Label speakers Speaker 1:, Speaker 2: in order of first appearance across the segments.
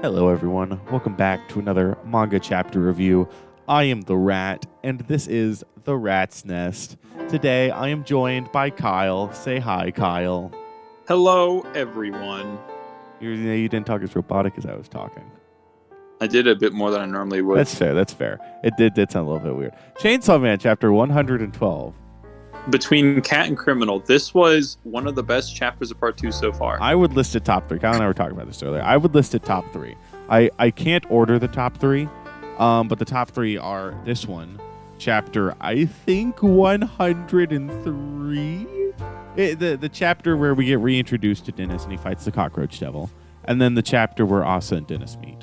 Speaker 1: Hello everyone, welcome back to another manga chapter review. I am the Rat, and this is The Rat's Nest. Today I am joined by Kyle. Say hi, Kyle.
Speaker 2: Hello everyone.
Speaker 1: You didn't talk as robotic as I was talking.
Speaker 2: I did a bit more than I normally would.
Speaker 1: That's fair. It did sound a little bit weird. Chainsaw Man, chapter 112.
Speaker 2: Between Cat and Criminal, this was one of the best chapters of part 2 so far.
Speaker 1: I would list it top 3. Kyle and I were talking about this earlier. I would list it top 3. I can't order the top 3, but the top 3 are this one, chapter, I think, 103? The chapter where we get reintroduced to Dennis and he fights the cockroach devil. And then the chapter where Asa and Dennis meet.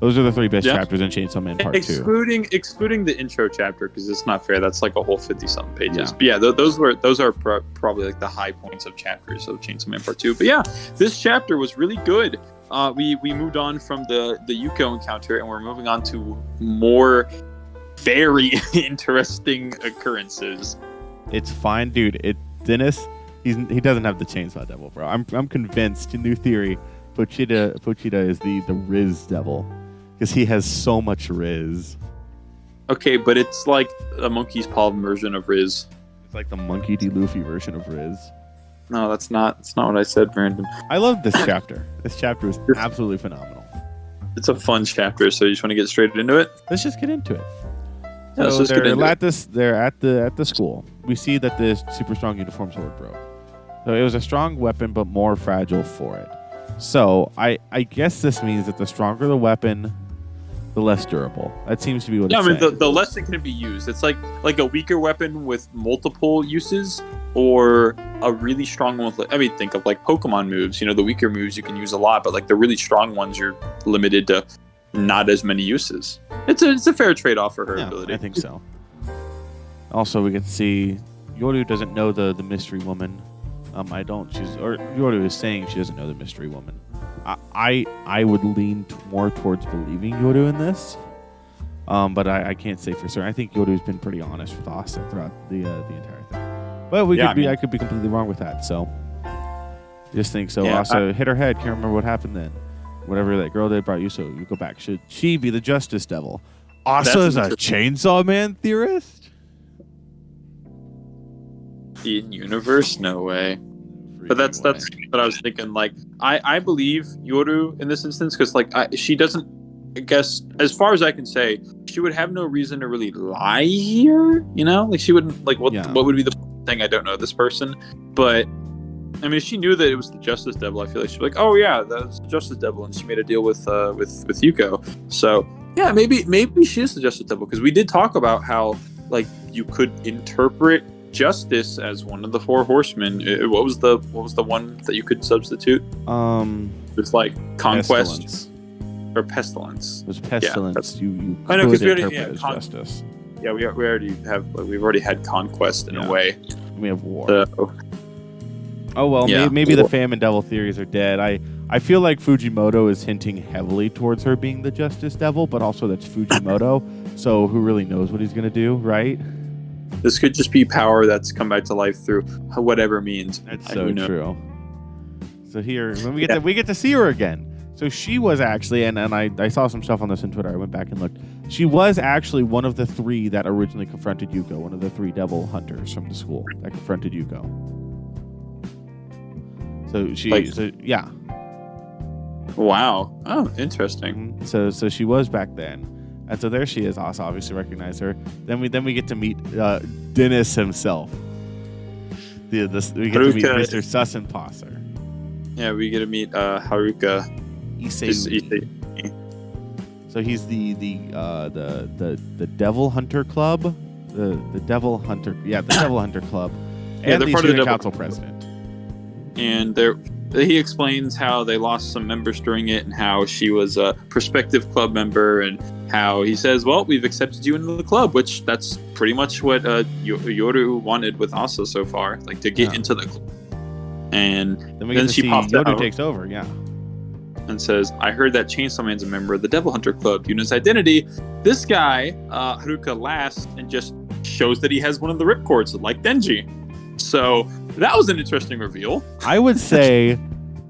Speaker 1: Those are the 3 best chapters in Chainsaw Man Part 2.
Speaker 2: Excluding the intro chapter, because it's not fair. That's like a whole 50-something pages. Yeah. But yeah, those are probably like the high points of chapters of Chainsaw Man Part 2. But yeah, this chapter was really good. We moved on from the Yuko encounter, and we're moving on to more very interesting occurrences.
Speaker 1: It's fine, dude. Dennis, he doesn't have the chainsaw devil, bro. I'm convinced. New theory. Pochita is the Riz devil. Because he has so much Riz.
Speaker 2: Okay, but it's like a Monkey's Paw version of Riz.
Speaker 1: It's like the Monkey D. Luffy version of Riz.
Speaker 2: No, that's not what I said, Brandon.
Speaker 1: I love this chapter. This chapter is absolutely phenomenal.
Speaker 2: It's a fun chapter, so you just want to get straight into it?
Speaker 1: Let's just get into it.
Speaker 2: Yeah,
Speaker 1: so they're at the school. We see that this super strong uniform sword broke. So it was a strong weapon, but more fragile for it. So I guess this means that the stronger the weapon, the less durable. That seems to be what it's saying.
Speaker 2: The less it can be used. It's like a weaker weapon with multiple uses, or a really strong one with, think of like Pokemon moves. You know, the weaker moves you can use a lot, but like the really strong ones, you're limited to not as many uses. It's a fair trade-off for her ability.
Speaker 1: I think so. Also, we can see Yoru doesn't know the mystery woman. Yoru is saying she doesn't know the mystery woman. I would lean more towards believing Yoru in this, but I can't say for certain. I think Yoru's been pretty honest with Asa throughout the entire thing. But I could be completely wrong with that. So just think so. Yeah, Asa hit her head. Can't remember what happened then. Whatever that girl did brought you, so you go back. Should she be the Justice Devil? Asa is a Chainsaw Man theorist?
Speaker 2: In universe, no way. But that's what I was thinking. Like, I believe Yoru in this instance, because she doesn't. I guess as far as I can say, she would have no reason to really lie here. You know, like she wouldn't. Like what would be the thing? I don't know this person, but if she knew that it was the Justice Devil, I feel like she'd be like, oh yeah, that's the Justice Devil, and she made a deal with Yuko. So yeah, maybe she is the Justice Devil, because we did talk about how like you could interpret Justice as one of the 4 horsemen. What was the one that you could substitute? It's like Conquest or Pestilence.
Speaker 1: It was Pestilence.
Speaker 2: Yeah,
Speaker 1: you
Speaker 2: I know, because we
Speaker 1: already as Justice.
Speaker 2: Yeah, we've already had Conquest in a way.
Speaker 1: We have War.
Speaker 2: So,
Speaker 1: maybe the Famine Devil theories are dead. I feel like Fujimoto is hinting heavily towards her being the Justice Devil, but also that's Fujimoto, so who really knows what he's gonna do, right?
Speaker 2: This could just be power that's come back to life through whatever means.
Speaker 1: That's so true. So here, when we get to see her again. So she was actually, and I saw some stuff on this on Twitter. I went back and looked. She was actually one of the 3 that originally confronted Yuko. One of the 3 devil hunters from the school that confronted Yuko. So yeah.
Speaker 2: Wow. Oh, interesting.
Speaker 1: So she was back then. And so there she is. Asa obviously recognized her. Then we get to meet Dennis himself. We get to meet Mr. Sussenpasser.
Speaker 2: Yeah, we get to meet Haruka
Speaker 1: Issei. So he's the Devil Hunter Club, the Devil Hunter, the Devil Hunter Club, and the student council president.
Speaker 2: And he explains how they lost some members during it, and how she was a prospective club member, and how he says, well, we've accepted you into the club, which that's pretty much what Yoru wanted with Asa so far, like to get into the club. And then she pops out.
Speaker 1: Yoru takes over,
Speaker 2: and says, I heard that Chainsaw Man's a member of the Devil Hunter Club. You know his identity. This guy, Haruka, laughs and just shows that he has one of the ripcords, like Denji. So that was an interesting reveal.
Speaker 1: I would say,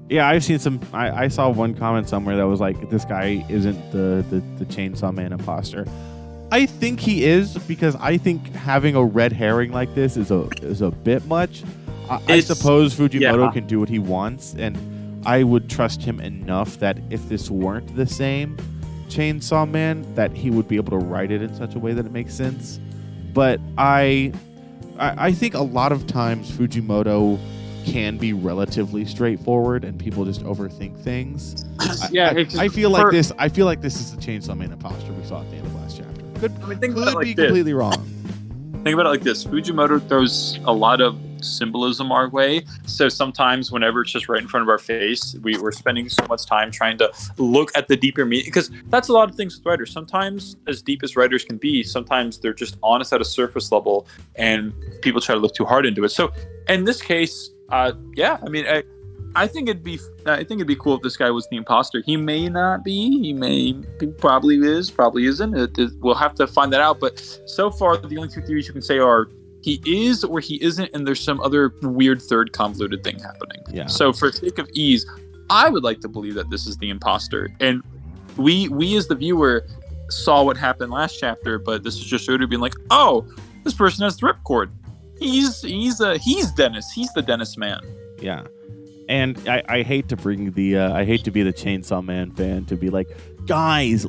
Speaker 1: yeah, I've seen some. I saw one comment somewhere that was like, "This guy isn't the Chainsaw Man imposter." I think he is, because I think having a red herring like this is a bit much. I suppose Fujimoto can do what he wants, and I would trust him enough that if this weren't the same Chainsaw Man, that he would be able to write it in such a way that it makes sense. But I think a lot of times Fujimoto can be relatively straightforward, and people just overthink things. I feel like this. I feel like this is the Chainsaw Man imposter we saw at the end of last chapter. Could be completely wrong.
Speaker 2: Think about it like this: Fujimoto throws a lot of symbolism our way. So sometimes, whenever it's just right in front of our face, we're spending so much time trying to look at the deeper meaning. Because that's a lot of things with writers. Sometimes, as deep as writers can be, sometimes they're just honest at a surface level, and people try to look too hard into it. So, in this case, I think it'd be cool if this guy was the imposter. He may not be. He probably is. Probably isn't. We'll have to find that out. But so far, the only two theories you can say are he is or he isn't, and there's some other weird third convoluted thing happening. Yeah. So for sake of ease, I would like to believe that this is the imposter, and we as the viewer saw what happened last chapter, but this is just Oda being like, oh, this person has the ripcord. He's Dennis. He's the Dennis man.
Speaker 1: Yeah. And I hate to bring the I hate to be the Chainsaw Man fan to be like, guys,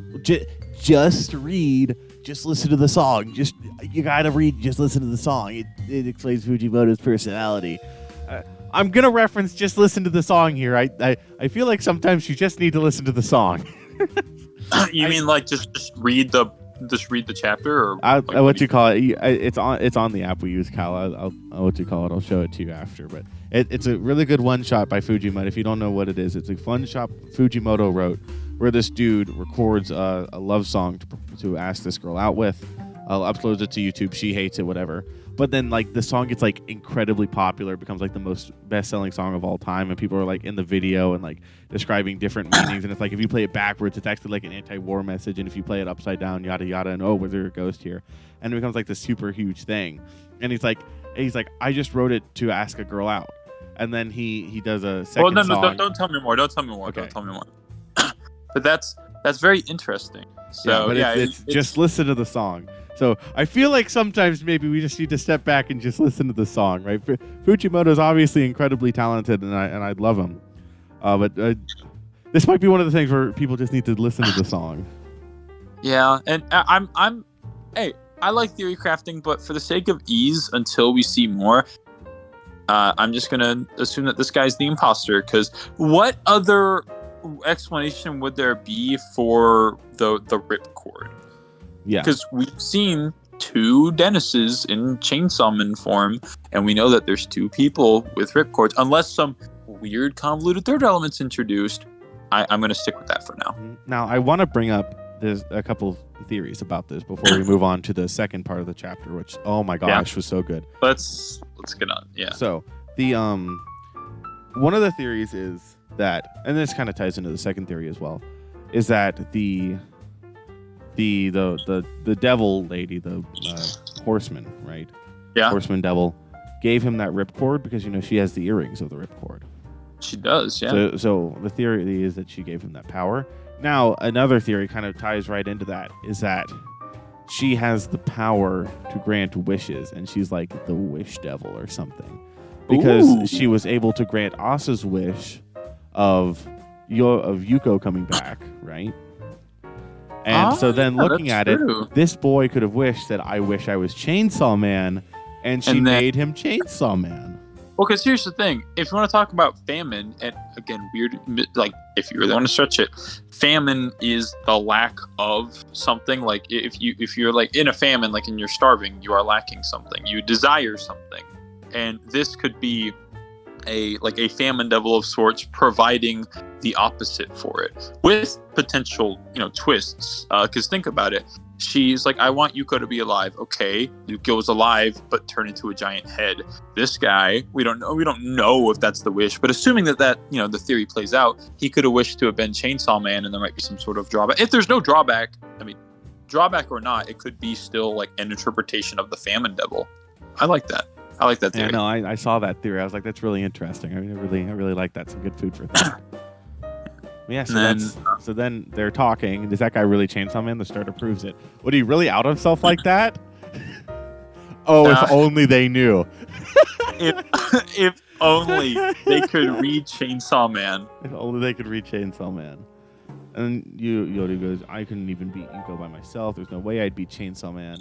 Speaker 1: just read, just listen to the song. You gotta read, just listen to the song. It explains Fujimoto's personality. I'm gonna reference just listen to the song here. I feel like sometimes you just need to listen to the song.
Speaker 2: You mean like just read the chapter, or
Speaker 1: what you call it? It's on the app we use, Cal. I'll what you call it? I'll show it to you after. But it's a really good one shot by Fujimoto. If you don't know what it is, it's a fun shot Fujimoto wrote, where this dude records a love song to ask this girl out with. Uploads it to YouTube. She hates it, whatever. But then like the song gets like incredibly popular, becomes like the most best-selling song of all time, and people are like in the video and like describing different meanings. And it's like if you play it backwards, it's actually like an anti-war message, and if you play it upside down, yada yada, and was there a ghost here? And it becomes like this super huge thing. And he's like, I just wrote it to ask a girl out, and then he does a second song.
Speaker 2: No, don't tell me more. Don't tell me more. Okay. Don't tell me more. But that's very interesting. So
Speaker 1: it's just listen to the song. So I feel like sometimes maybe we just need to step back and just listen to the song, right? Fujimoto is obviously incredibly talented, and I love him. But this might be one of the things where people just need to listen to the song.
Speaker 2: Yeah, and I like theory crafting, but for the sake of ease, until we see more, I'm just gonna assume that this guy's the imposter. Because what other explanation would there be for the ripcord? Yeah, because we've seen two Dennises in Chainsaw Man form, and we know that there's two people with ripcords. Unless some weird convoluted third element's introduced, I'm going to stick with that for now.
Speaker 1: Now, I want to bring up a couple of theories about this before we move on to the second part of the chapter, which, oh my gosh, was so good.
Speaker 2: Let's get on. Yeah.
Speaker 1: So the one of the theories is that, and this kind of ties into the second theory as well, is that the devil lady, the horseman, right? Yeah. Horseman devil gave him that ripcord because she has the earrings of the ripcord.
Speaker 2: She does, yeah.
Speaker 1: So the theory is that she gave him that power. Now, another theory kind of ties right into that, is that she has the power to grant wishes, and she's like the wish devil or something. Because she was able to grant Asa's wish of Yuko coming back, right? And so then looking at it, this boy could have wished that I wish I was Chainsaw Man, and she made him Chainsaw Man.
Speaker 2: Well, because here's the thing. If you want to talk about famine, and again, weird, like if you really want to stretch it, famine is the lack of something. Like if you're like in a famine, like and you're starving, you are lacking something. You desire something. And this could be a famine devil of sorts, providing the opposite for it with potential twists, because think about it, she's like, I want Yuko to be alive. Okay, Yuko's alive but turned into a giant head. This guy, we don't know if that's the wish, but assuming that the theory plays out, he could have wished to have been Chainsaw Man, and there might be some sort of drawback. If there's no drawback, drawback or not, it could be still like an interpretation of the famine devil. I like that. I like that theory.
Speaker 1: Yeah, no, I saw that theory. I was like, that's really interesting. I mean, I really like that. Some good food for thought. Yeah, so then they're talking. Does that guy really Chainsaw Man? The starter proves it. Would he really out himself like that? If only they knew.
Speaker 2: if only they could read Chainsaw Man.
Speaker 1: If only they could read Chainsaw Man. And Yoru goes, I couldn't even beat Inko by myself. There's no way I'd beat Chainsaw Man.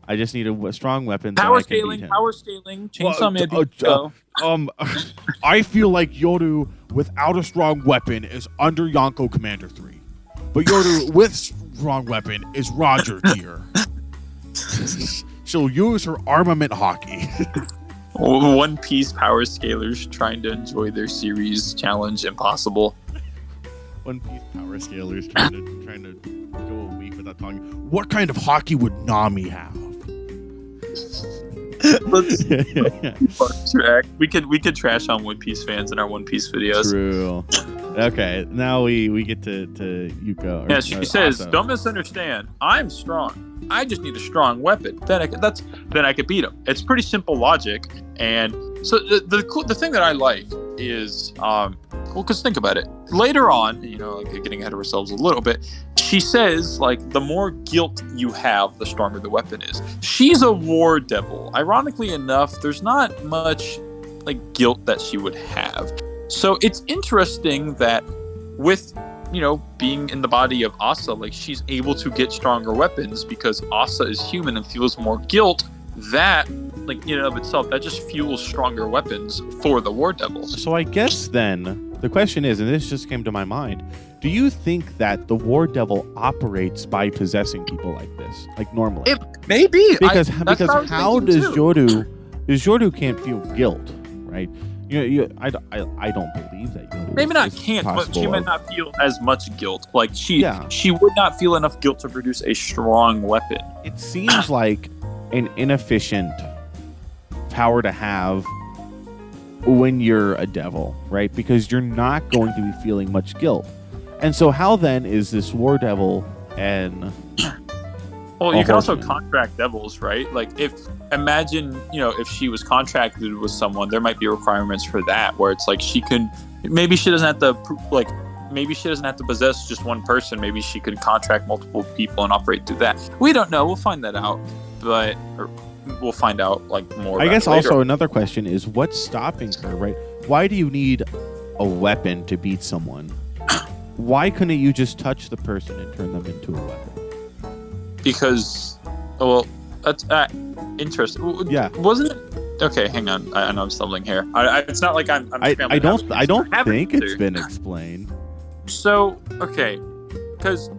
Speaker 1: I just need a strong weapon.
Speaker 2: Power scaling. Chainsaw Man beat Inko.
Speaker 1: I feel like Yoru without a strong weapon is under Yonko Commander 3. But Yoru with strong weapon is Roger tier. She'll use her armament hockey.
Speaker 2: One Piece power scalers trying to enjoy their series challenge impossible.
Speaker 1: One Piece power scalers trying to go a week without talking. What kind of hockey would Nami have?
Speaker 2: Let's track. We could trash on One Piece fans in our One Piece videos.
Speaker 1: True. Okay, now we get to Yuko.
Speaker 2: Yeah, she says, "Don't misunderstand. I'm strong. I just need a strong weapon. Then I could beat him." It's pretty simple logic. And so the thing that I like is, because think about it. Later on, like getting ahead of ourselves a little bit, she says, like, the more guilt you have, the stronger the weapon is. She's a war devil. Ironically enough, there's not much like guilt that she would have. So it's interesting that with, being in the body of Asa, like, she's able to get stronger weapons because Asa is human and feels more guilt. That, like, in and of itself, that just fuels stronger weapons for the War Devil.
Speaker 1: So I guess then the question is, and this just came to my mind, do you think that the War Devil operates by possessing people like this, like normally?
Speaker 2: Maybe.
Speaker 1: Because how does Yoru can't feel guilt, right? I don't believe that Yoru
Speaker 2: maybe not can't, but she might not feel as much guilt. Like she would not feel enough guilt to produce a strong weapon.
Speaker 1: It seems like an inefficient power to have when you're a devil, right? Because you're not going to be feeling much guilt. And so how then is this War Devil and...
Speaker 2: Well, you can also contract devils, right? Like, imagine, if she was contracted with someone, there might be requirements for that, where it's like maybe she doesn't have to possess just one person. Maybe she could contract multiple people and operate through that. We don't know. We'll find that out, but we'll find out more.
Speaker 1: I guess also another question is, what's stopping her, right? Why do you need a weapon to beat someone? Why couldn't you just touch the person and turn them into a weapon?
Speaker 2: Because, that's interesting.
Speaker 1: Yeah,
Speaker 2: wasn't it? Okay, hang on. I know I'm stumbling here. It's not like I'm
Speaker 1: I don't think it's been explained.
Speaker 2: So, okay, because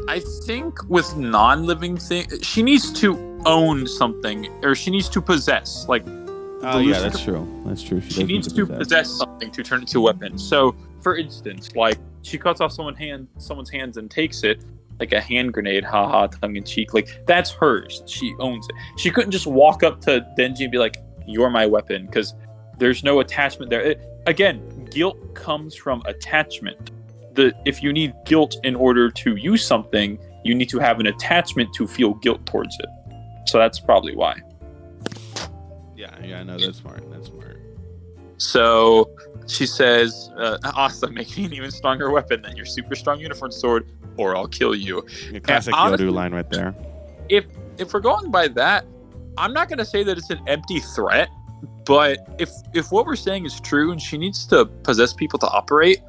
Speaker 2: I think with non-living things, she needs to own something, or she needs to possess. Like,
Speaker 1: yeah, that's true. That's true.
Speaker 2: She needs to possess something to turn it into a weapon. So, for instance, like, she cuts off someone's hands and takes it. Like a hand grenade, haha, tongue in cheek. Like, that's hers. She owns it. She couldn't just walk up to Denji and be like, "You're my weapon," because there's no attachment there. Again, guilt comes from attachment. If you need guilt in order to use something, you need to have an attachment to feel guilt towards it. So that's probably why.
Speaker 1: Yeah, no, that's smart.
Speaker 2: So she says, "Awesome, make me an even stronger weapon than your super strong unicorn sword, or I'll kill you."
Speaker 1: A classic Yoru line right there.
Speaker 2: If we're going by that, I'm not going to say that it's an empty threat, but if what we're saying is true and she needs to possess people to operate,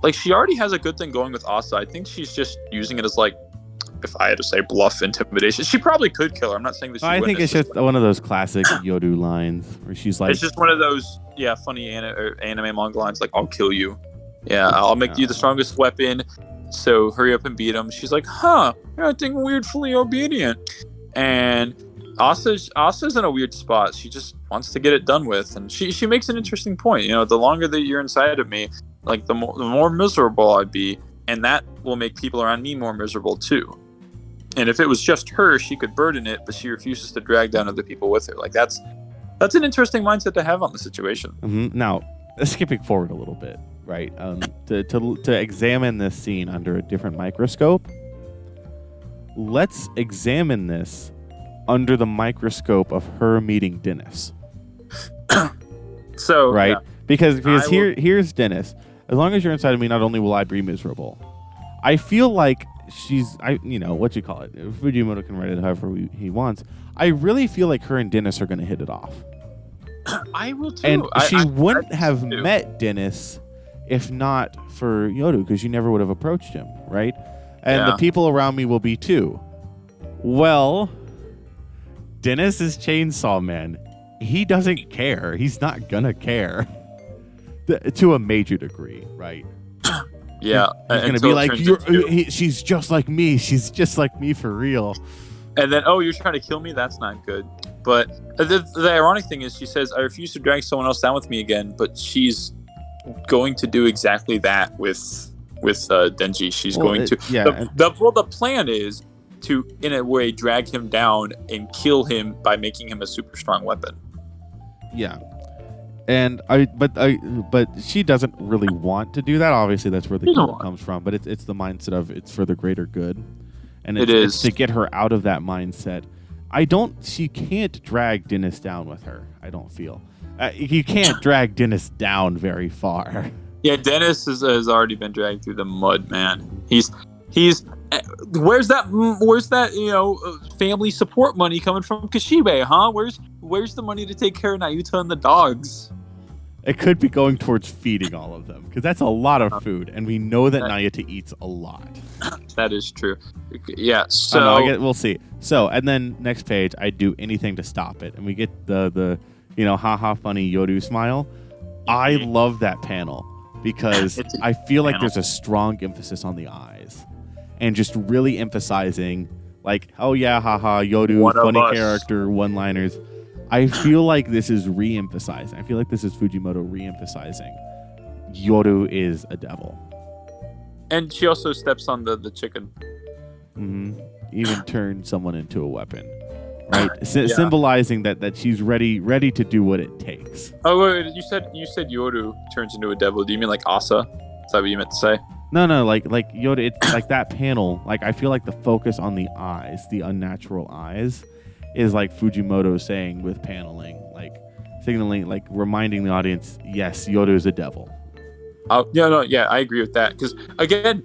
Speaker 2: like, she already has a good thing going with Asa. I think she's just using it as, like, if I had to say, bluff intimidation. She probably could kill her. I'm not saying that she wouldn't.
Speaker 1: I think it's just one of those classic Yoru lines where she's like...
Speaker 2: It's just one of those, funny anime manga lines, like, "I'll kill you. Yeah, I'll make you the strongest weapon, so hurry up and beat him." She's like, "Huh, you're acting weirdly obedient." And Asa's in a weird spot. She just wants to get it done with. And she makes an interesting point. The longer that you're inside of me, like, the more miserable I'd be. And that will make people around me more miserable too. And if it was just her, she could burden it, but she refuses to drag down other people with her. Like, that's an interesting mindset to have on the situation.
Speaker 1: Mm-hmm. Now, skipping forward a little bit, right? To examine this scene under a different microscope, let's examine this under the microscope of her meeting Dennis.
Speaker 2: So
Speaker 1: right?
Speaker 2: yeah.
Speaker 1: Because here's Dennis. As long as you're inside of me, not only will I be miserable. I feel like what you call it. Fujimoto can write it however he wants. I really feel like her and Dennis are going to hit it off.
Speaker 2: I will too.
Speaker 1: And she wouldn't
Speaker 2: I
Speaker 1: have
Speaker 2: too.
Speaker 1: met Dennis if not for Yoru, because she never would have approached him, right? And the people around me will be too. Well, Dennis is Chainsaw Man. He doesn't care. He's not gonna care to a major degree, right?
Speaker 2: Yeah,
Speaker 1: he's gonna be like, she's just like me. She's just like me for real.
Speaker 2: And then, you're trying to kill me? That's not good. But the ironic thing is, she says, I refuse to drag someone else down with me again. But she's going to do exactly that with Denji. She's going to.
Speaker 1: Yeah.
Speaker 2: The plan is to, in a way, drag him down and kill him by making him a super strong weapon.
Speaker 1: Yeah. And but she doesn't really want to do that. Obviously, that's where the guilt comes from. But it's the mindset of it's for the greater good, and it's to get her out of that mindset. She can't drag Dennis down with her. I don't feel you can't drag Dennis down very far.
Speaker 2: Yeah, Dennis has already been dragged through the mud, man. He's where's that family support money coming from Kashibe, huh? Where's the money to take care of Nayuta and the dogs?
Speaker 1: It could be going towards feeding all of them, because that's a lot of food, and we know that Nayuta eats a lot.
Speaker 2: That is true. Yeah, so
Speaker 1: we'll see. So, and then next page, I'd do anything to stop it, and we get the haha funny Yoru smile. I love that panel because I feel like there's a strong emphasis on the eyes, and just really emphasizing like, oh yeah, haha, Yoru, funny character, one-liners. I feel like this is re-emphasizing. I feel like this is Fujimoto re-emphasizing Yoru is a devil.
Speaker 2: And she also steps on the chicken.
Speaker 1: Mm-hmm. Even turn someone into a weapon, right? Symbolizing that she's ready to do what it takes.
Speaker 2: Oh, wait, you said Yoru turns into a devil. Do you mean like Asa? Is that what you meant to say?
Speaker 1: No, like Yoru. It's like that panel. Like I feel like the focus on the eyes, the unnatural eyes, is like Fujimoto saying with paneling, like signaling, like reminding the audience, yes, Yoru is a devil.
Speaker 2: Oh, yeah, I agree with that. Because again,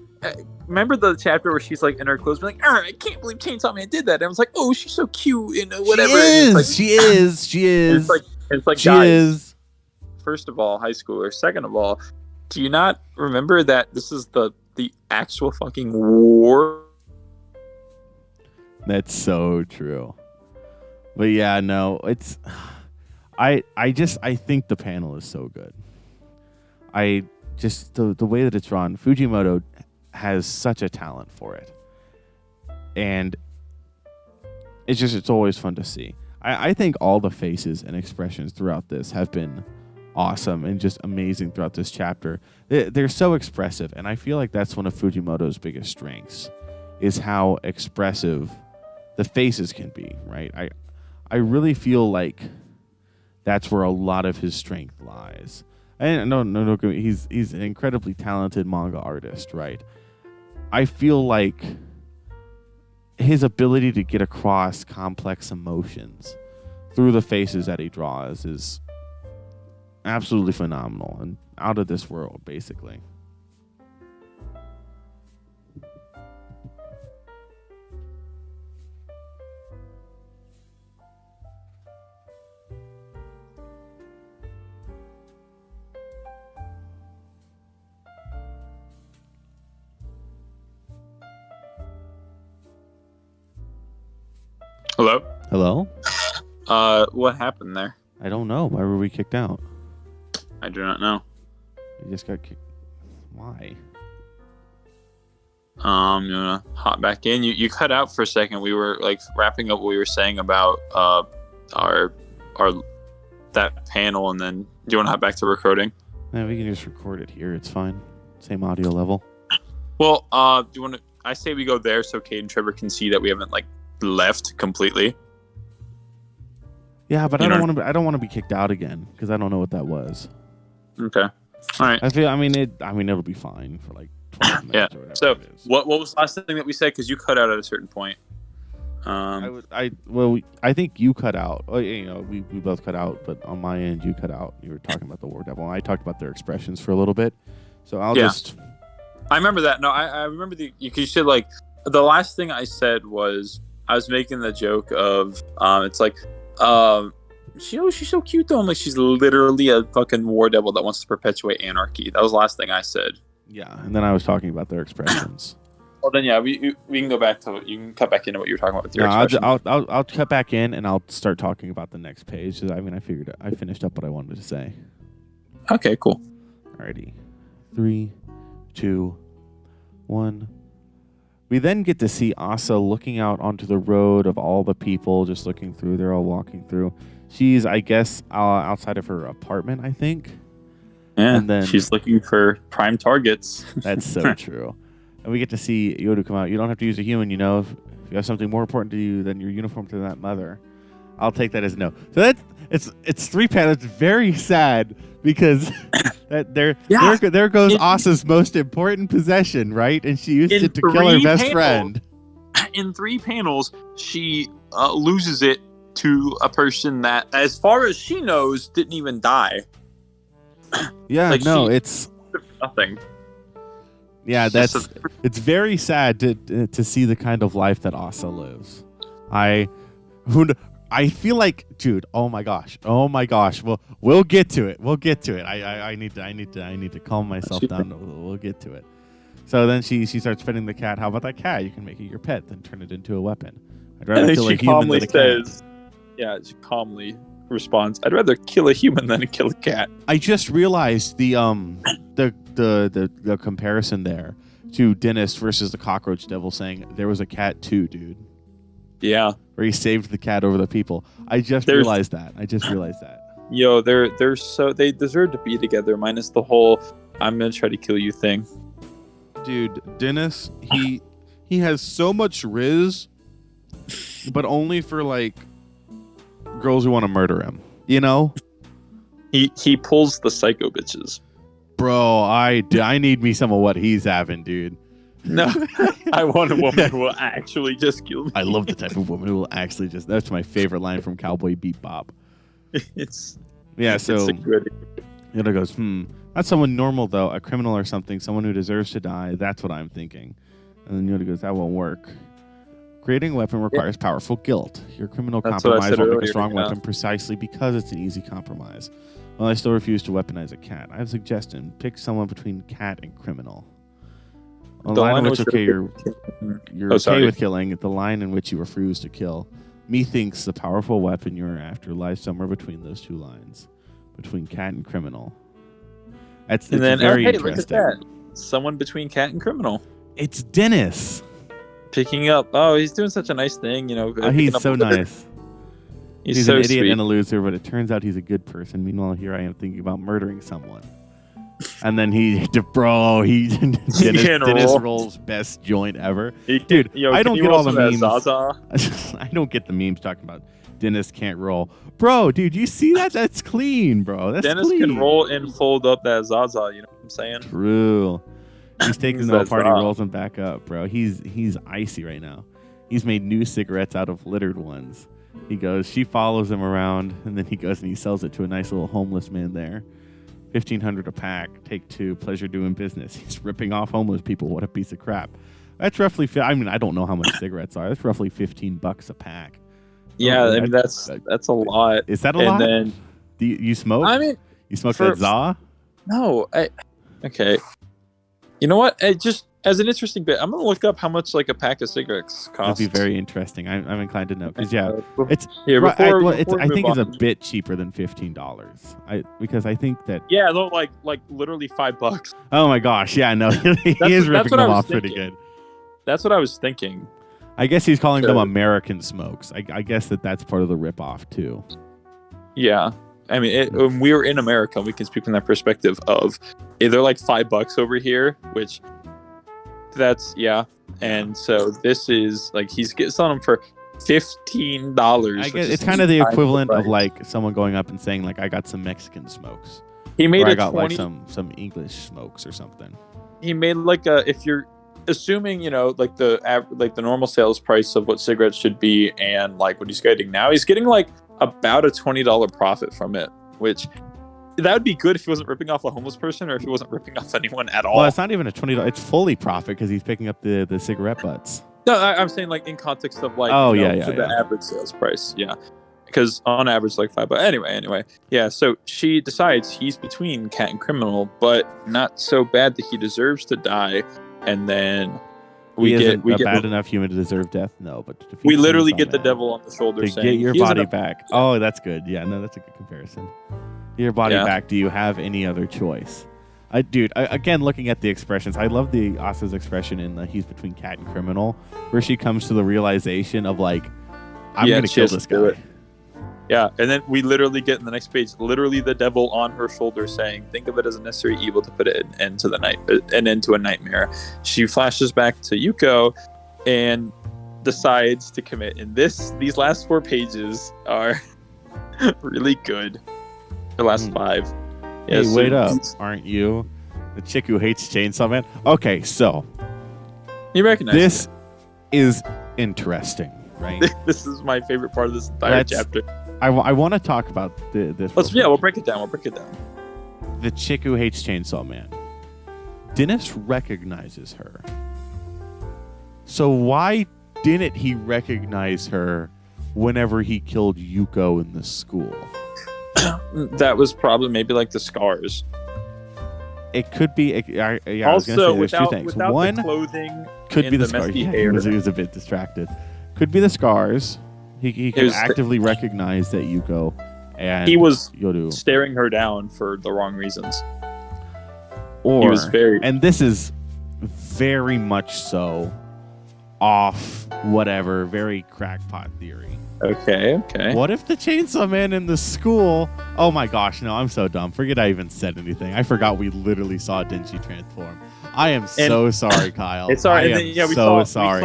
Speaker 2: remember the chapter where she's like in her clothes, being like, I can't believe Chainsaw Man did that. And I was like, oh, she's so cute and whatever. She is. It's like, guys, first of all, high schooler. Second of all, do you not remember that this is the actual fucking war?
Speaker 1: That's so true. But yeah, no, it's I think the panel is so good. I just the way that it's drawn, Fujimoto has such a talent for it. And it's always fun to see. I think all the faces and expressions throughout this have been awesome and just amazing throughout this chapter. They're so expressive, and I feel like that's one of Fujimoto's biggest strengths, is how expressive the faces can be, right? I really feel like that's where a lot of his strength lies. And no, he's an incredibly talented manga artist, right? I feel like his ability to get across complex emotions through the faces that he draws is absolutely phenomenal and out of this world, basically. Hello?
Speaker 2: What happened there?
Speaker 1: I don't know. Why were we kicked out?
Speaker 2: I do not know.
Speaker 1: We just got kicked. Why?
Speaker 2: You wanna hop back in? You cut out for a second. We were like wrapping up what we were saying about our that panel, and then do you want to hop back to recording?
Speaker 1: Yeah, we can just record it here. It's fine. Same audio level.
Speaker 2: Well, do you want to? I say we go there so Kate and Trevor can see that we haven't like left completely.
Speaker 1: Yeah, but I don't want to be kicked out again because I don't know what that was.
Speaker 2: Okay. All right.
Speaker 1: I mean it'll be fine for like 12 minutes or whatever.
Speaker 2: So
Speaker 1: it is.
Speaker 2: what was the last thing that we said? Because you cut out at a certain point.
Speaker 1: I think you cut out. Well, we both cut out, but on my end, you cut out. You were talking about the War Devil, and I talked about their expressions for a little bit. So I'll just.
Speaker 2: I remember that. No, I remember you said like the last thing I said was I was making the joke of it's like she's so cute though. I'm like, she's literally a fucking war devil that wants to perpetuate anarchy. That was the last thing I said.
Speaker 1: Yeah, and then I was talking about their expressions.
Speaker 2: Well, then yeah, we can go back to you can cut back into what you were talking about with your expressions.
Speaker 1: I'll cut back in and I'll start talking about the next page. I mean, I finished up what I wanted to say.
Speaker 2: Okay, cool.
Speaker 1: Alrighty, 3, 2, 1. We then get to see Asa looking out onto the road of all the people just looking through. They're all walking through. She's, I guess, outside of her apartment, I think.
Speaker 2: Yeah,
Speaker 1: and then
Speaker 2: she's looking for prime targets.
Speaker 1: That's so true. And we get to see Yoru come out. You don't have to use a human, If you have something more important to you than your uniform to that mother, I'll take that as no. So it's 3 panels. It's very sad because there goes Asa's most important possession, right? And she used it to kill her best friend.
Speaker 2: In 3 panels, she loses it to a person that, as far as she knows, didn't even die.
Speaker 1: Yeah, it's
Speaker 2: nothing.
Speaker 1: Yeah, it's very sad to see the kind of life that Asa lives. I feel like, dude. Oh my gosh. We'll get to it. I need to calm myself down. We'll get to it. So then she starts petting the cat. How about that cat? You can make it your pet, then turn it into a weapon. I'd rather kill a human than a cat.
Speaker 2: Yeah, she calmly responds, "I'd rather kill a human than kill a cat."
Speaker 1: I just realized the comparison there to Dennis versus the cockroach devil, saying there was a cat too, dude.
Speaker 2: Yeah,
Speaker 1: where he saved the cat over the people. I just realized that.
Speaker 2: Yo, they deserve to be together, minus the whole "I'm gonna try to kill you" thing.
Speaker 1: Dude, Dennis, he has so much riz, but only for like girls who want to murder him.
Speaker 2: He pulls the psycho bitches.
Speaker 1: Bro, I need me some of what he's having, dude.
Speaker 2: No, I want a woman who will actually just kill me.
Speaker 1: I love the type of woman who will actually just. That's my favorite line from Cowboy Bebop. So Yoda goes, not someone normal though, a criminal or something, someone who deserves to die. That's what I'm thinking. And then Yoda goes, that won't work. Creating a weapon requires powerful guilt. Your criminal compromise will make a strong weapon precisely because it's an easy compromise. Well, I still refuse to weaponize a cat. I have a suggestion. Pick someone between cat and criminal. A line in which you're okay with killing, the line in which you refuse to kill. Methinks the powerful weapon you're after lies somewhere between those 2 lines. Between cat and criminal. It's very interesting.
Speaker 2: Look at that. Someone between cat and criminal.
Speaker 1: It's Dennis.
Speaker 2: Picking up. Oh, he's doing such a nice thing,
Speaker 1: he's so nice. He's
Speaker 2: so
Speaker 1: an idiot
Speaker 2: sweet.
Speaker 1: And a loser, but it turns out he's a good person. Meanwhile, here I am thinking about murdering someone. And then Dennis rolls best joint ever. Dude, I don't get all the memes. I don't get the memes talking about Dennis can't roll. Bro, dude, you see that? That's clean, bro. That's
Speaker 2: Dennis
Speaker 1: clean.
Speaker 2: can roll and fold up that Zaza, you know what I'm saying?
Speaker 1: True. He's taking them apart and rolls them back up, bro. He's icy right now. He's made new cigarettes out of littered ones. He goes, she follows him around, and then he goes and he sells it to a nice little homeless man there. $1,500 a pack. Take 2. Pleasure doing business. He's ripping off homeless people. What a piece of crap. That's roughly. I don't know how much cigarettes are. That's roughly $15 a pack.
Speaker 2: Yeah, that's a lot.
Speaker 1: Is that a lot? And then do you smoke?
Speaker 2: I mean,
Speaker 1: you smoke that za?
Speaker 2: No. Okay. You know what? Just as an interesting bit, I'm gonna look up how much like a pack of cigarettes costs.
Speaker 1: That'd be very interesting. I'm inclined to know because it's
Speaker 2: I
Speaker 1: think it's a bit cheaper than $15. Because I think that
Speaker 2: like literally $5.
Speaker 1: Oh my gosh! Yeah, no, he is ripping them off pretty good.
Speaker 2: That's what I was thinking.
Speaker 1: I guess he's calling them American smokes. I guess that's part of the ripoff too.
Speaker 2: Yeah. I mean, when we were in America, we can speak from that perspective of they're like $5 over here, which that's and so this is like he's selling them for $15.
Speaker 1: I guess it's kind of the equivalent of like someone going up and saying like I got some Mexican smokes.
Speaker 2: He made
Speaker 1: I got like some English smokes or something.
Speaker 2: He made like if you're assuming, like the normal sales price of what cigarettes should be, and like what he's getting now, he's getting like about a $20 profit from it, which that would be good if he wasn't ripping off a homeless person or if he wasn't ripping off anyone at all.
Speaker 1: Well, it's not even a $20. It's fully profit because he's picking up the cigarette butts.
Speaker 2: No, I'm saying like in context of like the average sales price. Yeah. Because on average, like $5. Anyway, yeah. So she decides he's between cat and criminal, but not so bad that he deserves to die. And then we get
Speaker 1: bad enough human to deserve death. No, but
Speaker 2: we literally get the devil on the shoulder
Speaker 1: to
Speaker 2: saying,
Speaker 1: "Get your body back." Oh, that's good. Yeah, no, that's a good comparison. Get your body back. Do you have any other choice? Again, looking at the expressions, I love the Asa's expression in the "he's between cat and criminal," where she comes to the realization of like, "I'm going to kill this guy."
Speaker 2: Yeah, and then we literally get in the next page, literally the devil on her shoulder saying, think of it as a necessary evil to put an end to a nightmare. She flashes back to Yuko and decides to commit. And these last 4 pages are really good. The last 5.
Speaker 1: Hey, wait up, aren't you? The chick who hates Chainsaw Man? Okay, so.
Speaker 2: You recognize
Speaker 1: this is interesting, right?
Speaker 2: This is my favorite part of this entire chapter.
Speaker 1: I want to talk about this.
Speaker 2: We'll break it down.
Speaker 1: The chick who hates Chainsaw Man. Dennis recognizes her. So why didn't he recognize her whenever he killed Yuko in the school?
Speaker 2: That was probably maybe like the scars.
Speaker 1: It could be. I was going to say there's 2 things. One,
Speaker 2: the clothing
Speaker 1: could be the scars.
Speaker 2: He
Speaker 1: was a bit distracted. Could be the scars. He could actively recognize that Yuko and
Speaker 2: he was
Speaker 1: Yoru
Speaker 2: staring her down for the wrong reasons.
Speaker 1: Or, he was and this is very much so off whatever, very crackpot theory.
Speaker 2: Okay.
Speaker 1: What if the Chainsaw Man in the school? Oh my gosh, no, I'm so dumb. Forget I even said anything. I forgot we literally saw Denji transform. I am so sorry, Kyle.
Speaker 2: It's all right.
Speaker 1: I am sorry.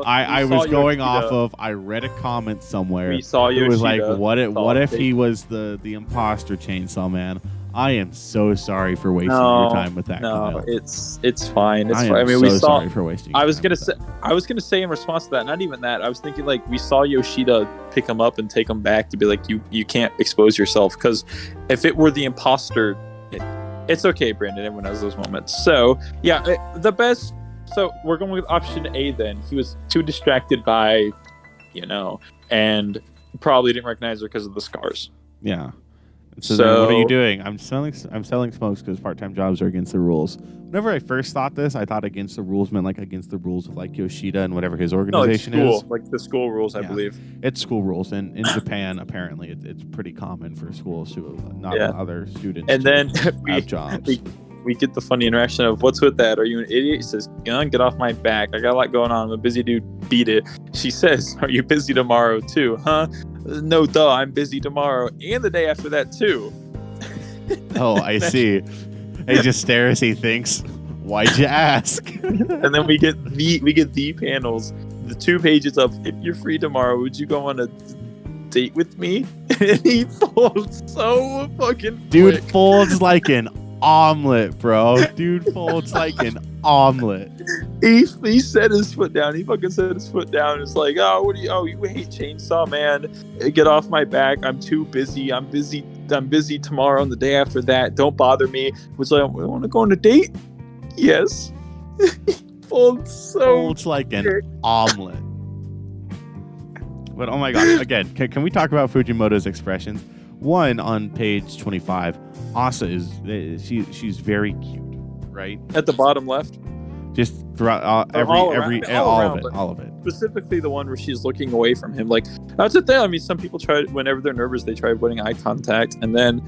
Speaker 1: I was going off of, I read a comment somewhere.
Speaker 2: We saw Yoshida.
Speaker 1: It was like, what if he was the imposter Chainsaw Man? I am so sorry for wasting your time with that.
Speaker 2: No,
Speaker 1: Kyle.
Speaker 2: it's fine. It's fine.
Speaker 1: I mean, we saw. Sorry for wasting.
Speaker 2: I was gonna say in response to that, not even that. I was thinking like we saw Yoshida pick him up and take him back to be like, you can't expose yourself, because if it were the imposter, it's okay, Brandon. Everyone has those moments. So yeah, the best. So we're going with option A. Then he was too distracted by, and probably didn't recognize her because of the scars.
Speaker 1: Yeah. So then what are you doing? I'm selling smokes because part-time jobs are against the rules. Whenever I first thought this, I thought against the rules meant like against the rules of like Yoshida and whatever his organization is.
Speaker 2: Like the school rules, I believe.
Speaker 1: It's school rules, and in Japan, apparently, it's pretty common for schools to not allow other students
Speaker 2: and then
Speaker 1: have jobs.
Speaker 2: We get the funny interaction of, what's with that? Are you an idiot? He says, get off my back. I got a lot going on. I'm a busy dude. Beat it. She says, are you busy tomorrow too? Huh? No, duh. I'm busy tomorrow and the day after that too.
Speaker 1: Oh, I see. He just stares. He thinks, why'd you ask?
Speaker 2: And then we get the panels, the 2 pages of, if you're free tomorrow, would you go on a date with me? And he folds so fucking
Speaker 1: dude
Speaker 2: quick.
Speaker 1: Folds like an omelet, bro. Dude folds like an omelet.
Speaker 2: He set his foot down. He fucking set his foot down. It's like, you hate Chainsaw Man. Get off my back. I'm too busy. I'm busy tomorrow and the day after that. Don't bother me. Was like, we want to go on a date? Yes. Folds
Speaker 1: like an omelet. But oh my gosh, again, can we talk about Fujimoto's expressions? One, on page 25, Asa she's very cute, right?
Speaker 2: At the bottom left?
Speaker 1: Just throughout all of it.
Speaker 2: Specifically the one where she's looking away from him. Like, that's the thing. I mean, some people try, whenever they're nervous, they try avoiding eye contact. And then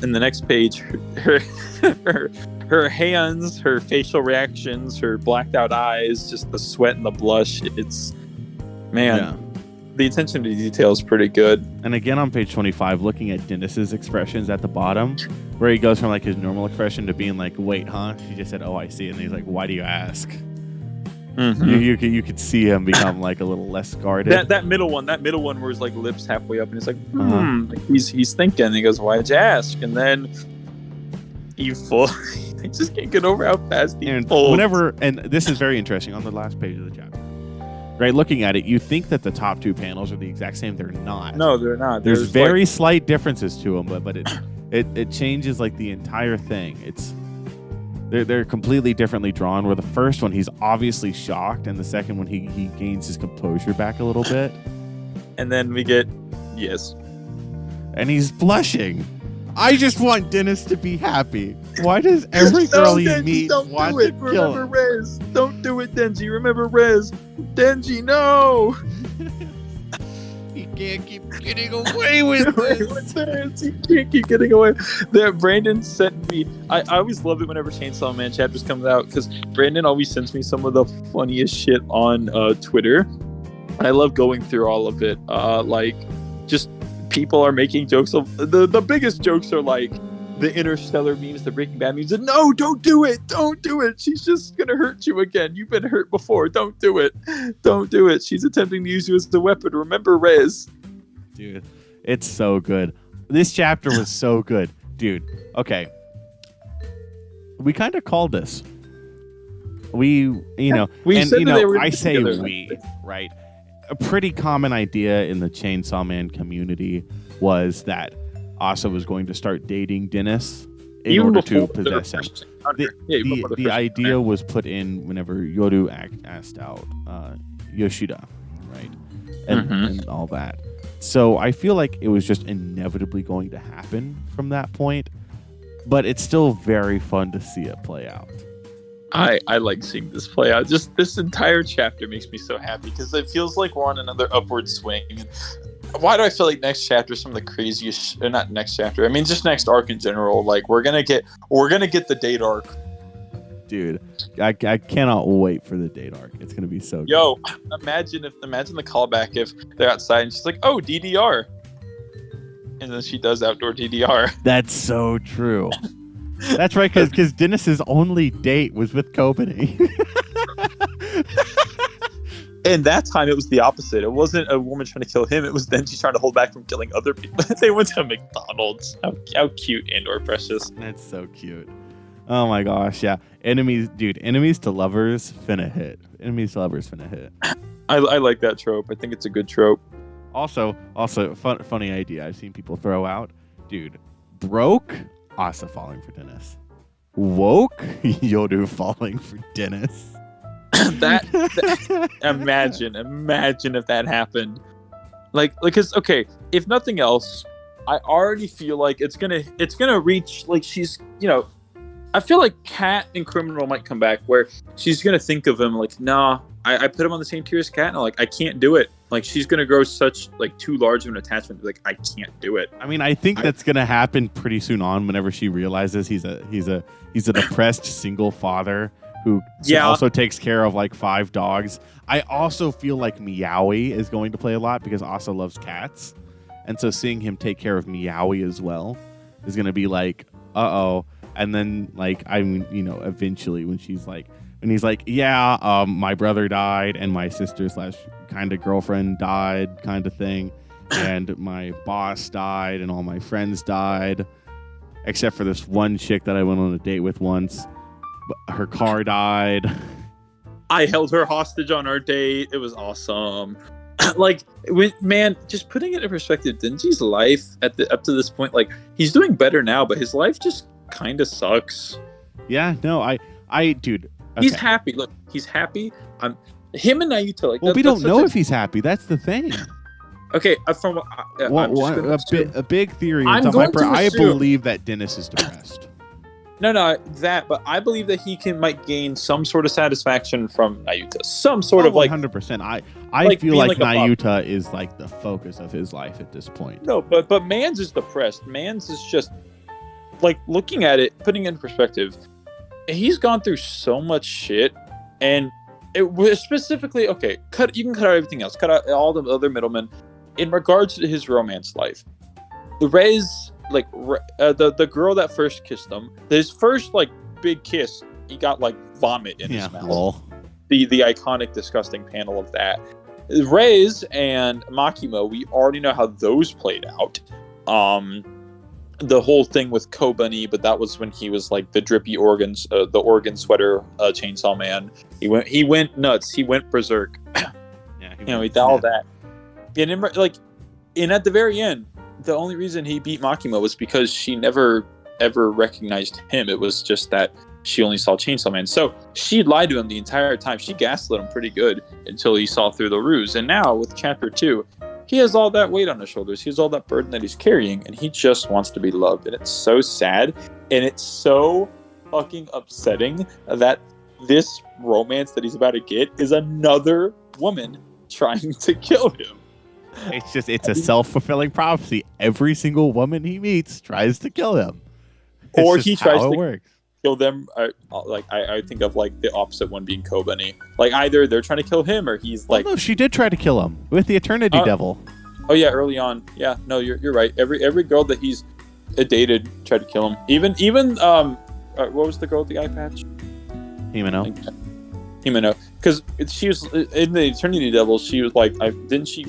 Speaker 2: in the next page, her hands, her facial reactions, her blacked out eyes, just the sweat and the blush. It's, man. Yeah. The attention to detail is pretty good.
Speaker 1: And again, on page 25, looking at Dennis's expressions at the bottom, where he goes from like his normal expression to being like, wait, huh? She just said, oh, I see. And he's like, why do you ask? Mm-hmm. You could see him become like a little less guarded.
Speaker 2: That middle one where his like lips halfway up and he's like, like he's thinking. And he goes, why'd you ask? And then he I just can't get over how fast he
Speaker 1: And
Speaker 2: folds.
Speaker 1: and this is very interesting on the last page of the chapter. Right, looking at it, you think that the top two panels are the exact same. They're not.
Speaker 2: No, they're not.
Speaker 1: There's very slight differences to them, but it changes like the entire thing. They're completely differently drawn. Where the first one, he's obviously shocked, and the second one, he gains his composure back a little bit.
Speaker 2: And then we get yes,
Speaker 1: and he's blushing. I just want Dennis to be happy. Why does every girl he meets want to kill him?
Speaker 2: Remember Rez. Don't do it, Denji. Remember Rez. Denji, no.
Speaker 1: He can't keep getting away with this.
Speaker 2: He can't keep getting away. There, Brandon sent me. I always love it whenever Chainsaw Man chapters comes out because Brandon always sends me some of the funniest shit on Twitter. I love going through all of it. Like, just people are making jokes of the biggest jokes are like the Interstellar memes, the Breaking Bad memes. And no, don't do it. Don't do it. She's just going to hurt you again. You've been hurt before. Don't do it. Don't do it. She's attempting to use you as a weapon. Remember Rez.
Speaker 1: Dude, it's so good. This chapter was so good. Dude, okay. We kind of called this. We said that they were I say
Speaker 2: together.
Speaker 1: we, right? A pretty common idea in the Chainsaw Man community was that Asa was going to start dating Dennis in order to possess him. The idea was put in whenever Yoru asked out Yoshida, right? And all that. So I feel like it was just inevitably going to happen from that point, but it's still very fun to see it play out.
Speaker 2: I like seeing this play out. Just this entire chapter makes me so happy because it feels like we're on another upward swing. And why do I feel like next chapter is some of the craziest? Not next chapter. I mean, just next arc in general. Like we're gonna get the date arc.
Speaker 1: Dude, I cannot wait for the date arc. It's gonna be so good.
Speaker 2: Yo, imagine the callback if they're outside and she's like, "Oh, DDR," and then she does outdoor DDR.
Speaker 1: That's so true. That's right, because Dennis's only date was with Kobani.
Speaker 2: And that time it was the opposite. It wasn't a woman trying to kill him. It was Denji trying to hold back from killing other people. They went to McDonald's. How cute and or precious.
Speaker 1: That's so cute. Oh my gosh, yeah. Enemies to lovers finna hit. Enemies to lovers finna hit.
Speaker 2: I like that trope. I think it's a good trope.
Speaker 1: Also, funny idea I've seen people throw out. Dude, broke Asa falling for Dennis. Woke Yoru falling for Dennis.
Speaker 2: Imagine if that happened. Like, because okay, if nothing else, I already feel like it's gonna reach like she's I feel like Cat and Criminal might come back where she's gonna think of him like, nah, I put him on the same tier as Cat, and like I can't do it. Like she's gonna grow such like too large of an attachment. Like I can't do it.
Speaker 1: I mean, I think that's gonna happen pretty soon on. Whenever she realizes he's a depressed single father who also takes care of like 5 dogs. I also feel like Meowie is going to play a lot because Asa loves cats, and so seeing him take care of Meowie as well is gonna be like, uh-oh. And then like eventually when he's like, yeah, my brother died and my sister / kind of girlfriend died, kind of thing, and my boss died and all my friends died, except for this one chick that I went on a date with once. But her car died.
Speaker 2: I held her hostage on our date. It was awesome. Just putting it in perspective, Denji's life up to this point, like he's doing better now, but his life just kind of sucks.
Speaker 1: Yeah, no, dude. Okay.
Speaker 2: He's happy. Look, he's happy. Him and Naruto. Like,
Speaker 1: well, we don't know if he's happy. That's the thing.
Speaker 2: Okay,
Speaker 1: a big theory.
Speaker 2: I
Speaker 1: believe that Dennis is depressed.
Speaker 2: No, but I believe that he might gain some sort of satisfaction from Naruto. Some sort of
Speaker 1: 100%. I feel like Naruto is like the focus of his life at this point.
Speaker 2: No, but Mans is depressed. Mans is just like looking at it, putting it in perspective. He's gone through so much shit, and it was specifically okay. You can cut out everything else. Cut out all the other middlemen. In regards to his romance life, the girl that first kissed him, his first like big kiss, he got like vomit in his mouth.
Speaker 1: Lol.
Speaker 2: The iconic, disgusting panel of that. Rez and Makimo, we already know how those played out. the whole thing with Kobani, but that was when he was like the drippy organs, the organ sweater chainsaw man. He went nuts. He went berserk.
Speaker 1: Yeah,
Speaker 2: he did all that. And at the very end, the only reason he beat Makima was because she never ever recognized him. It was just that she only saw Chainsaw Man. So she lied to him the entire time. She gaslit him pretty good until he saw through the ruse. And now with chapter 2, he has all that weight on his shoulders. He has all that burden that he's carrying, and he just wants to be loved. And it's so sad, and it's so fucking upsetting that this romance that he's about to get is another woman trying to kill him.
Speaker 1: It's a self-fulfilling prophecy. Every single woman he meets tries to kill him.
Speaker 2: Or he tries to kill them. I think of like the opposite one being Kobani. Like either they're trying to kill him or he's like.
Speaker 1: No, she did try to kill him with the Eternity Devil.
Speaker 2: Oh yeah, early on. Yeah, no, you're right. Every girl that he's dated tried to kill him. Even what was the girl with the eye patch? Himeno. Because she was in the Eternity Devil. She was like, didn't she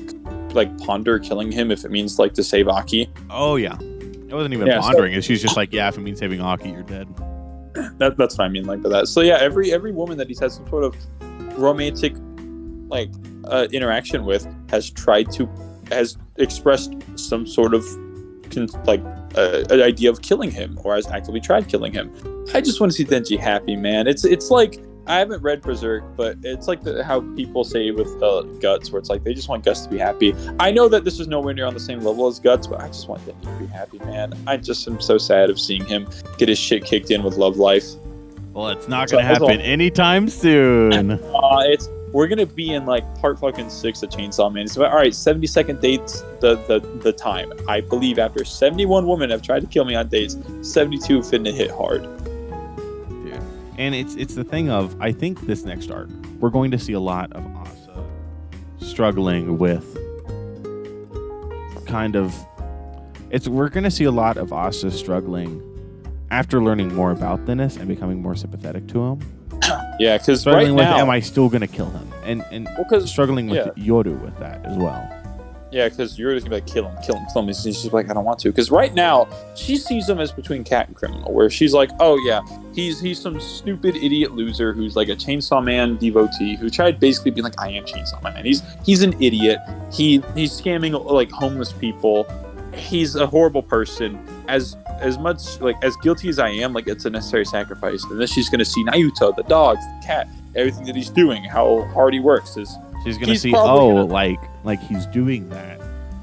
Speaker 2: like ponder killing him if it means like to save Aki?
Speaker 1: Oh yeah. It wasn't even pondering it. She's just like, yeah, if it means saving Aki, you're dead.
Speaker 2: That's what I mean, like by that. So yeah, every woman that he's had some sort of romantic like interaction with has expressed some sort of an idea of killing him or has actively tried killing him. I just want to see Denji happy, man. It's like I haven't read Berserk, but it's like how people say with Guts, where it's like they just want Guts to be happy. I know that this is nowhere near on the same level as Guts, but I just want Denji to be happy, man. I just am so sad of seeing him get his shit kicked in with Love Life.
Speaker 1: Well, it's not going to happen anytime soon.
Speaker 2: We're going to be in like part fucking 6 of Chainsaw Man. It's about, all right, 72nd dates the time. I believe after 71 women have tried to kill me on dates, 72 finna hit hard.
Speaker 1: And it's the thing of, I think this next arc, we're going to see a lot of Asa struggling with we're going to see a lot of Asa struggling after learning more about Dennis and becoming more sympathetic to him.
Speaker 2: Yeah, because
Speaker 1: struggling
Speaker 2: right now,
Speaker 1: am I still going to kill him? And struggling with Yoru with that as well.
Speaker 2: Yeah, because you're just gonna be like, kill him. She's just like, I don't want to. Because right now, she sees him as between cat and criminal, where she's like, oh yeah, he's some stupid idiot loser who's like a Chainsaw Man devotee who tried basically being like, I am Chainsaw Man. He's an idiot. He's scamming like homeless people. He's a horrible person. As much like as guilty as I am, like it's a necessary sacrifice. And then she's gonna see Nayuta, the dogs, the cat, everything that he's doing, how hard he works.
Speaker 1: She's gonna see, like he's doing that,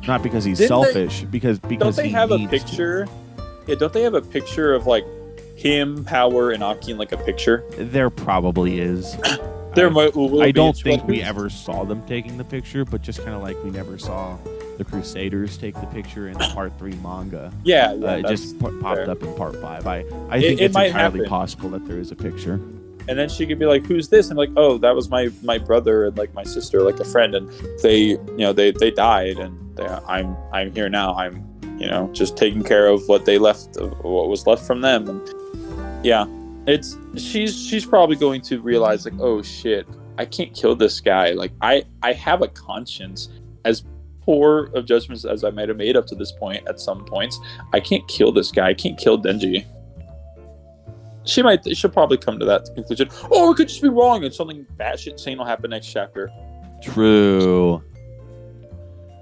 Speaker 1: not because he's selfish, because
Speaker 2: don't they have a picture? Yeah, don't they have a picture of like him, Power, and Aki in like a picture?
Speaker 1: There probably is. I don't think we ever saw them taking the picture, but just kind of like we never saw the Crusaders take the picture in the Part 3 manga.
Speaker 2: Yeah,
Speaker 1: it just popped up in Part 5. I think it's entirely possible that there is a picture.
Speaker 2: And then she could be like, who's this? And like, oh, that was my brother and like my sister, like a friend, and they died, and I'm here now. I'm just taking care of what was left from them. And yeah, she's probably going to realize like, oh shit, I can't kill this guy. Like I have a conscience. As poor of judgments as I might have made up to this point at some points, I can't kill this guy. I can't kill Denji. She'll probably come to that conclusion. Oh, it could just be wrong, and something batshit insane will happen next chapter.
Speaker 1: True.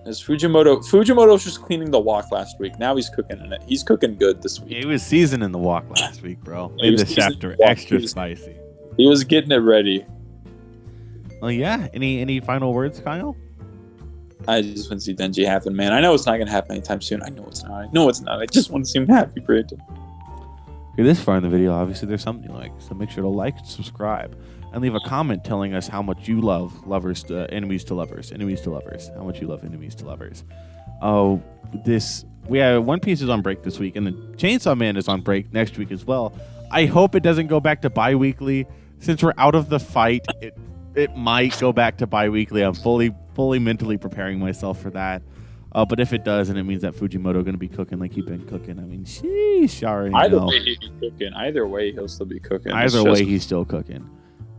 Speaker 2: As Fujimoto's just cleaning the wok last week. Now he's cooking in it. He's cooking good this week.
Speaker 1: He was seasoning the wok last week, bro. Made this chapter extra spicy.
Speaker 2: He was getting it ready.
Speaker 1: Well, yeah. Any final words, Kyle?
Speaker 2: I just want to see Denji happen, man. I know it's not going to happen anytime soon. I know it's not. I just want to see him happy, Brandon.
Speaker 1: If you're this far in the video, obviously there's something you like, so make sure to like and subscribe and leave a comment telling us how much you love enemies to lovers, how much you love enemies to lovers. One Piece is on break this week, and the Chainsaw Man is on break next week as well. I hope it doesn't go back to bi-weekly. Since we're out of the fight, it might go back to bi-weekly. I'm fully mentally preparing myself for that. But if it does, and it means that Fujimoto going to be cooking like he's been cooking, I mean, sheesh, already
Speaker 2: Either way, he'll be cooking. Either way, he'll still be cooking.
Speaker 1: Either way, he's still cooking.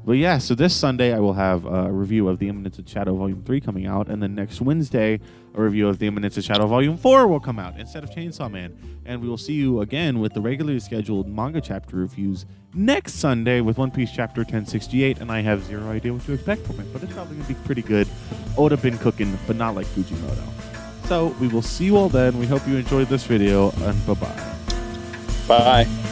Speaker 1: But yeah, so this Sunday I will have a review of The Eminence of Shadow Volume 3 coming out, and then next Wednesday a review of The Eminence of Shadow Volume 4 will come out instead of Chainsaw Man. And we will see you again with the regularly scheduled manga chapter reviews next Sunday with One Piece Chapter 1068, and I have zero idea what to expect from it, but it's probably going to be pretty good. Oda been cooking, but not like Fujimoto. So we will see you all then. We hope you enjoyed this video, and bye-bye.
Speaker 2: Bye.